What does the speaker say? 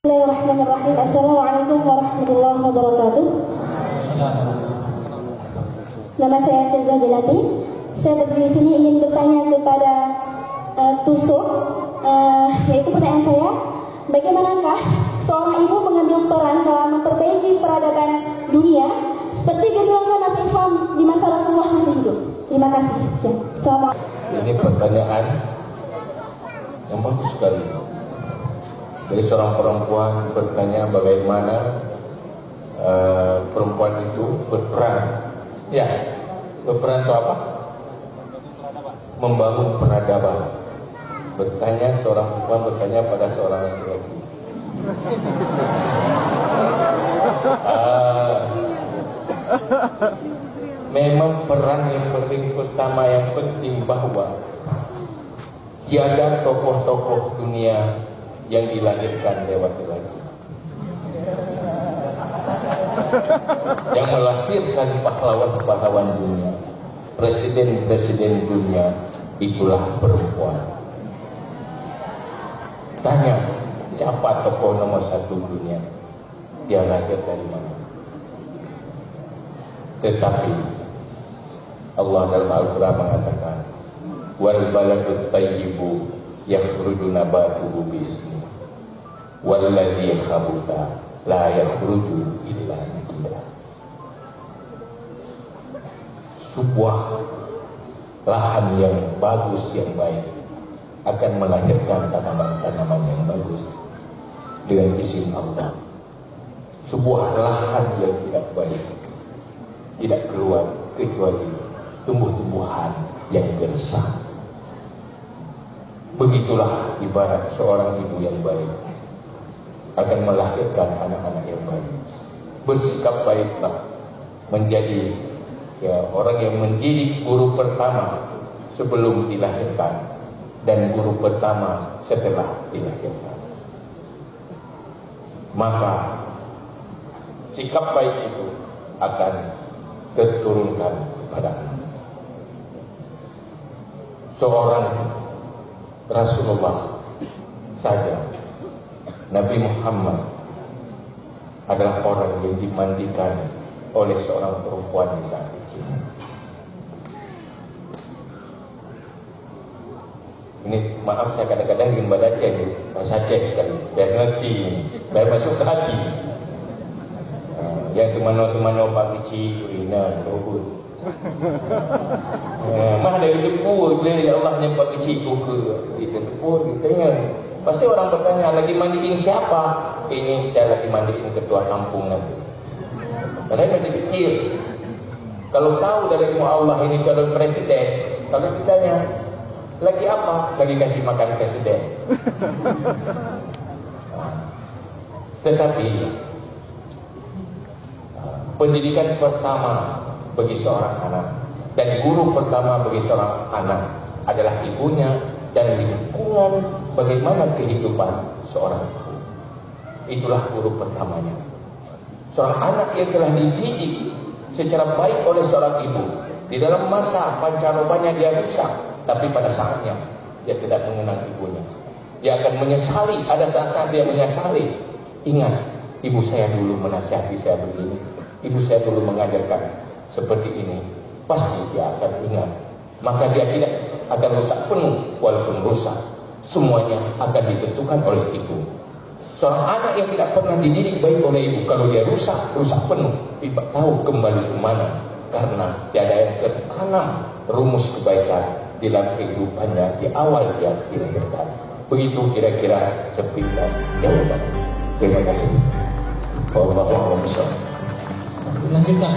Bismillahirrahmanirrahim. Assalamualaikum warahmatullahi wabarakatuh. Nama saya Firza Jelati. Saya berdiri di sini ingin bertanya kepada Tusuk, yaitu pertanyaan saya, bagaimanakah seorang ibu mengambil peran dalam memperbaiki peradaban dunia seperti gejolaknya masa Islam di masa Rasulullah masih hidup? Terima kasih. Ini pertanyaan yang bagus sekali. Dari seorang perempuan bertanya bagaimana perempuan itu berperan. Ya, berperan itu apa? Membangun peradaban. Bertanya seorang perempuan bertanya pada seorang laki-laki. Memang peran yang paling pertama yang penting bahwa tiada tokoh-tokoh dunia yang dilahirkan lewat laki. Yang melahirkan pahlawan-pahlawan dunia, presiden-presiden dunia, itulah perempuan. Tanya, siapa tokoh nomor satu dunia? Dia lahir dari mana? Tetapi Allah dalam Al-Quran mengatakan, wal baladut tayyibu yakhruju nabatuhu bi'izni walladzi khabutha la yakhruju illa nakida. Sebuah lahan yang bagus, yang baik akan melahirkan tanaman-tanaman yang bagus dengan izin Allah. Sebuah lahan yang tidak baik tidak keluar kecuali tumbuh-tumbuhan yang gersang. Begitulah ibarat seorang ibu yang baik akan melahirkan anak-anak yang baik. Bersikap baiklah, menjadi orang yang mendidik guru pertama sebelum dilahirkan dan guru pertama setelah dilahirkan. Maka sikap baik itu akan terturunkan kepada anak. Seorang Rasulullah saja, Nabi Muhammad adalah orang yang dimandikan oleh seorang perempuan di saat kecil. Ini maaf saya kadang-kadang ingin baca ini bahasa Aceh sekali, biar ngerti, biar masuk ke hati. Yang kemana-kemana Pak Bici, Rina, Rohut. Mah dari tepur bila ya Allah yang Pak Bici buka kita tepur, kita ingat. Pasti orang bertanya, lagi mandiin siapa? Ini saya lagi mandiin ketua kampung nanti. Padahal masih kecil. Kalau tahu dari ilmu Allah ini calon presiden, kalau ditanya, lagi apa? Lagi kasih makan presiden. Tetapi pendidikan pertama bagi seorang anak dan guru pertama bagi seorang anak adalah ibunya dan lingkungan bagaimana kehidupan seorang ibu. Itulah guru pertamanya. Seorang anak yang telah dididik secara baik oleh seorang ibu, di dalam masa pancarobanya dia rusak, tapi pada saatnya dia tidak mengenal ibunya. Dia akan menyesali, ada saat-saat dia menyesali. Ingat, ibu saya dulu menasihati saya begini, ibu saya dulu mengajarkan seperti ini. Pasti dia akan ingat. Maka dia tidak akan rusak penuh. Walaupun rusak, semuanya akan ditentukan oleh ibu. Seorang anak yang tidak pernah dididik baik oleh ibu, kalau dia rusak penuh, tidak tahu kembali kemana. Karena tiada yang tertanam rumus kebaikan dalam kehidupannya di awal dia dilahirkan. Begitu kira-kira sepintas jawaban. Terima kasih. Waalaikumsalam. Lanjutkan.